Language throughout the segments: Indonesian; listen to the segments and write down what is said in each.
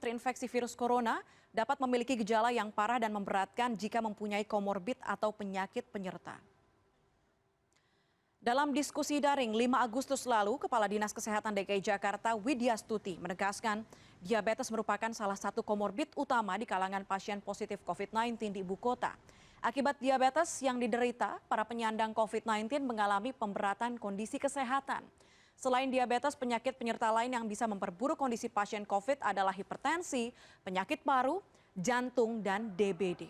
terinfeksi virus corona dapat memiliki gejala yang parah dan memberatkan jika mempunyai komorbid atau penyakit penyerta. Dalam diskusi daring 5 Agustus lalu, Kepala Dinas Kesehatan DKI Jakarta Widya Stuti menegaskan diabetes merupakan salah satu komorbid utama di kalangan pasien positif COVID-19 di ibu kota. Akibat diabetes yang diderita, para penyandang COVID-19 mengalami pemberatan kondisi kesehatan. Selain diabetes, penyakit penyerta lain yang bisa memperburuk kondisi pasien COVID adalah hipertensi, penyakit paru, jantung, dan DBD.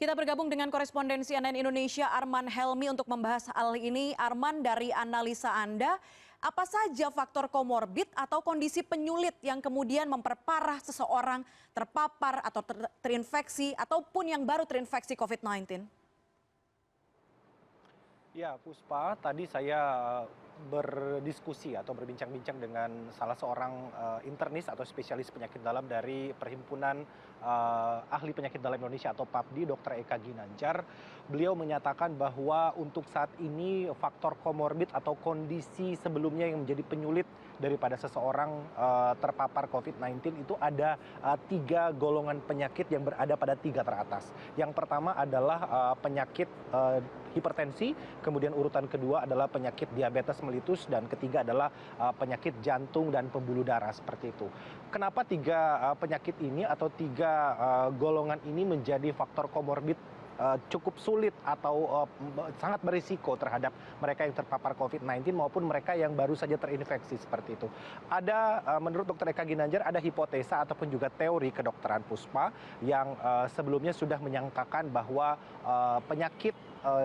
Kita bergabung dengan koresponden CNN Indonesia Arman Helmi untuk membahas hal ini. Arman, dari analisa Anda, apa saja faktor komorbid atau kondisi penyulit yang kemudian memperparah seseorang terpapar atau terinfeksi ataupun yang baru terinfeksi COVID-19? Ya, Puspa, tadi saya berdiskusi atau berbincang-bincang dengan salah seorang internis atau spesialis penyakit dalam dari Perhimpunan Ahli Penyakit Dalam Indonesia atau PAPDI, Dr. Eka Ginanjar. Beliau menyatakan bahwa untuk saat ini faktor komorbid atau kondisi sebelumnya yang menjadi penyulit daripada seseorang terpapar COVID-19 itu ada 3 golongan penyakit yang berada pada 3 teratas. Yang pertama adalah penyakit hipertensi, kemudian urutan kedua adalah penyakit diabetes mellitus, dan ketiga adalah penyakit jantung dan pembuluh darah, seperti itu. Kenapa 3 penyakit ini atau 3 golongan ini menjadi faktor komorbid cukup sulit atau sangat berisiko terhadap mereka yang terpapar COVID-19 maupun mereka yang baru saja terinfeksi, seperti itu. Ada menurut Dr. Eka Ginanjar ada hipotesa ataupun juga teori kedokteran, Puspa, yang sebelumnya sudah menyangkakan bahwa penyakit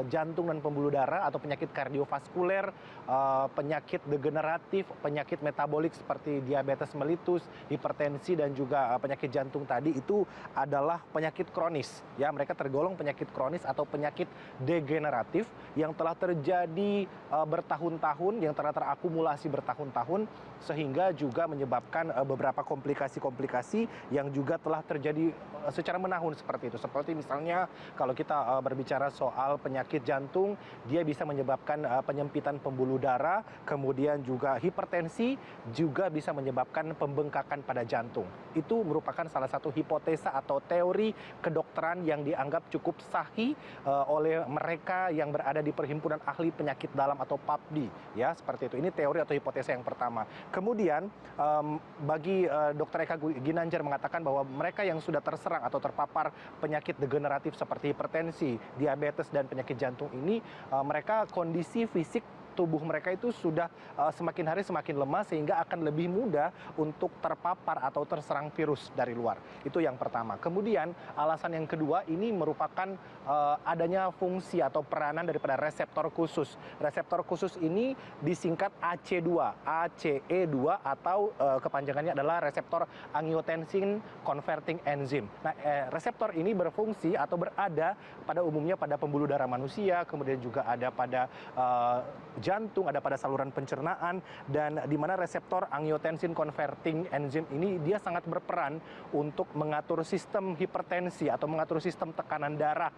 jantung dan pembuluh darah atau penyakit kardiovaskuler, penyakit degeneratif, penyakit metabolik seperti diabetes mellitus, hipertensi, dan juga penyakit jantung tadi itu adalah penyakit kronis. Ya, mereka tergolong penyakit kronis atau penyakit degeneratif yang telah terjadi bertahun-tahun, yang telah terakumulasi bertahun-tahun, sehingga juga menyebabkan beberapa komplikasi-komplikasi yang juga telah terjadi secara menahun, seperti itu. Seperti misalnya kalau kita berbicara soal penyakit jantung, dia bisa menyebabkan penyempitan pembuluh darah, kemudian juga hipertensi, juga bisa menyebabkan pembengkakan pada jantung. Itu merupakan salah satu hipotesa atau teori kedokteran yang dianggap cukup sahih oleh mereka yang berada di Perhimpunan Ahli Penyakit Dalam atau PAPDI. Ya, seperti itu. Ini teori atau hipotesa yang pertama. Kemudian bagi Dr. Eka Ginanjar mengatakan bahwa mereka yang sudah terserang atau terpapar penyakit degeneratif seperti hipertensi, diabetes, dan penyakit jantung ini, mereka kondisi fisik tubuh mereka itu sudah semakin hari semakin lemah, sehingga akan lebih mudah untuk terpapar atau terserang virus dari luar. Itu yang pertama. Kemudian alasan yang kedua ini merupakan adanya fungsi atau peranan daripada reseptor khusus. Reseptor khusus ini disingkat AC2, ACE2, atau kepanjangannya adalah reseptor angiotensin converting enzyme. Nah, reseptor ini berfungsi atau berada pada umumnya pada pembuluh darah manusia, kemudian juga ada pada jantung, ada pada saluran pencernaan, dan di mana reseptor angiotensin converting enzyme ini dia sangat berperan untuk mengatur sistem hipertensi atau mengatur sistem tekanan darah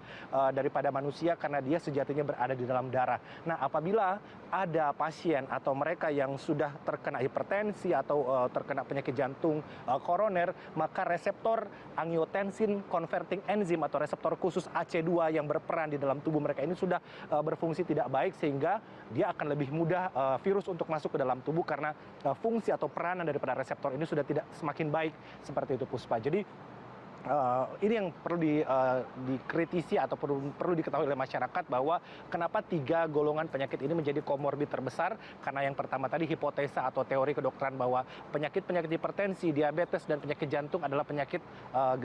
daripada manusia, karena dia sejatinya berada di dalam darah. Nah, apabila ada pasien atau mereka yang sudah terkena hipertensi atau terkena penyakit jantung koroner, maka reseptor angiotensin converting enzyme atau reseptor khusus AC2 yang berperan di dalam tubuh mereka ini sudah berfungsi tidak baik, sehingga dia akan lebih mudah virus untuk masuk ke dalam tubuh, karena fungsi atau peranan daripada reseptor ini sudah tidak semakin baik, seperti itu, Puspa. Jadi ini yang perlu dikritisi atau perlu diketahui oleh masyarakat, bahwa kenapa 3 golongan penyakit ini menjadi komorbid terbesar. Karena yang pertama tadi hipotesa atau teori kedokteran bahwa penyakit-penyakit hipertensi, diabetes, dan penyakit jantung adalah penyakit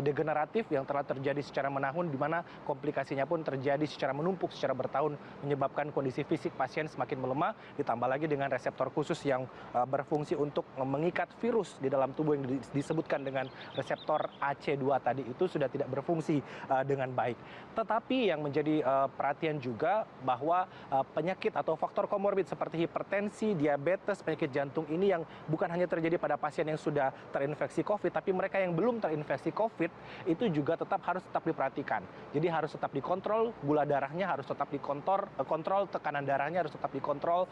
degeneratif yang telah terjadi secara menahun, di mana komplikasinya pun terjadi secara menumpuk secara bertahun, menyebabkan kondisi fisik pasien semakin melemah, ditambah lagi dengan reseptor khusus yang berfungsi untuk mengikat virus di dalam tubuh yang disebutkan dengan reseptor AC2 tadi itu sudah tidak berfungsi dengan baik. Tetapi yang menjadi perhatian juga bahwa penyakit atau faktor komorbid seperti hipertensi, diabetes, penyakit jantung ini yang bukan hanya terjadi pada pasien yang sudah terinfeksi COVID, tapi mereka yang belum terinfeksi COVID itu juga harus tetap diperhatikan. Jadi harus tetap dikontrol, gula darahnya harus tetap kontrol, tekanan darahnya harus tetap dikontrol,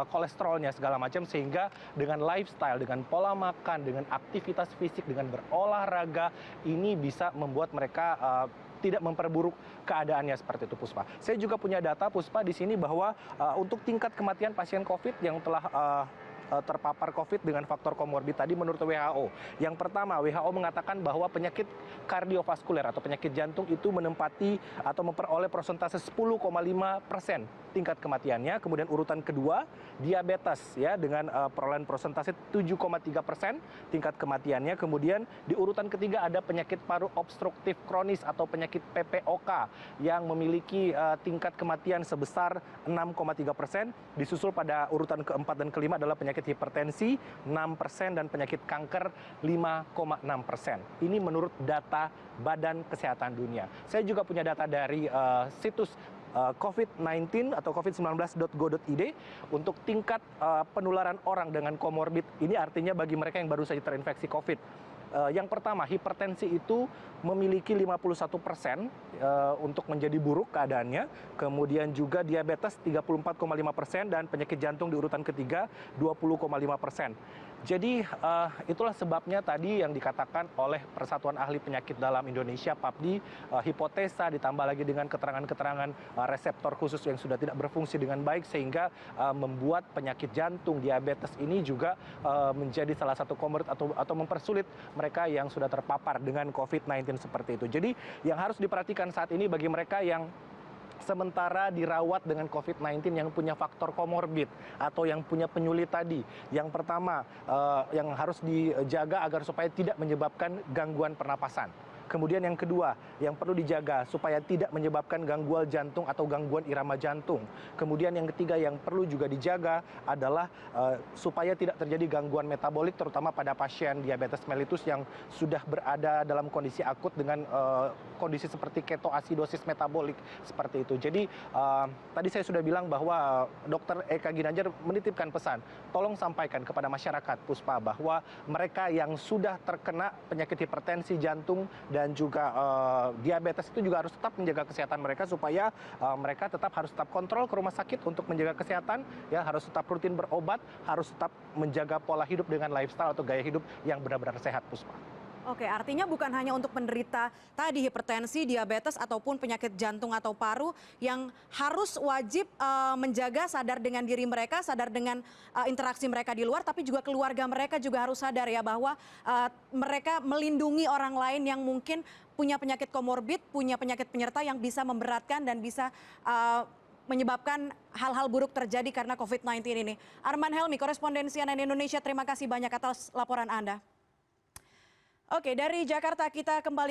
kolesterolnya segala macam, sehingga dengan lifestyle, dengan pola makan, dengan aktivitas fisik, dengan berolahraga ini bisa membuat mereka tidak memperburuk keadaannya seperti itu, Puspa. Saya juga punya data, Puspa, di sini bahwa untuk tingkat kematian pasien COVID yang telah terpapar COVID dengan faktor komorbid tadi menurut WHO. Yang pertama, WHO mengatakan bahwa penyakit kardiovaskuler atau penyakit jantung itu menempati atau memperoleh persentase 10,5% tingkat kematiannya. Kemudian urutan kedua, diabetes ya dengan perolehan persentase 7,3% tingkat kematiannya. Kemudian di urutan ketiga ada penyakit paru obstruktif kronis atau penyakit PPOK yang memiliki tingkat kematian sebesar 6,3%. Disusul pada urutan keempat dan kelima adalah penyakit hipertensi 6% dan penyakit kanker 5,6%. Ini menurut data Badan Kesehatan Dunia. Saya juga punya data dari situs COVID-19 atau covid19.go.id untuk tingkat penularan orang dengan komorbid. Ini artinya bagi mereka yang baru saja terinfeksi COVID. Yang pertama, hipertensi itu memiliki 51% untuk menjadi buruk keadaannya. Kemudian juga diabetes 34,5% dan penyakit jantung di urutan ketiga 20,5%. Jadi itulah sebabnya tadi yang dikatakan oleh Persatuan Ahli Penyakit Dalam Indonesia PAPDI, hipotesa ditambah lagi dengan keterangan-keterangan reseptor khusus yang sudah tidak berfungsi dengan baik sehingga membuat penyakit jantung, diabetes ini juga menjadi salah satu komorbid atau mempersulit mereka yang sudah terpapar dengan COVID-19 seperti itu. Jadi yang harus diperhatikan saat ini bagi mereka yang sementara dirawat dengan COVID-19 yang punya faktor komorbid atau yang punya penyulit tadi. Yang pertama, yang harus dijaga agar supaya tidak menyebabkan gangguan pernapasan. Kemudian yang kedua, yang perlu dijaga supaya tidak menyebabkan gangguan jantung atau gangguan irama jantung. Kemudian yang ketiga yang perlu juga dijaga adalah supaya tidak terjadi gangguan metabolik terutama pada pasien diabetes mellitus yang sudah berada dalam kondisi akut dengan kondisi seperti ketoasidosis metabolik seperti itu. Jadi tadi saya sudah bilang bahwa Dr. Eka Ginanjar menitipkan pesan, tolong sampaikan kepada masyarakat, Puspa, bahwa mereka yang sudah terkena penyakit hipertensi jantung dan juga diabetes itu juga harus tetap menjaga kesehatan mereka supaya mereka harus tetap kontrol ke rumah sakit untuk menjaga kesehatan, ya harus tetap rutin berobat, harus tetap menjaga pola hidup dengan lifestyle atau gaya hidup yang benar-benar sehat, Puspa. Oke, artinya bukan hanya untuk penderita tadi hipertensi, diabetes ataupun penyakit jantung atau paru yang harus wajib menjaga, sadar dengan diri mereka, sadar dengan interaksi mereka di luar, tapi juga keluarga mereka juga harus sadar ya bahwa mereka melindungi orang lain yang mungkin punya penyakit komorbid, punya penyakit penyerta yang bisa memberatkan dan bisa menyebabkan hal-hal buruk terjadi karena COVID-19 ini. Arman Helmi, korespondensi CNN Indonesia, terima kasih banyak atas laporan Anda. Oke, dari Jakarta kita kembali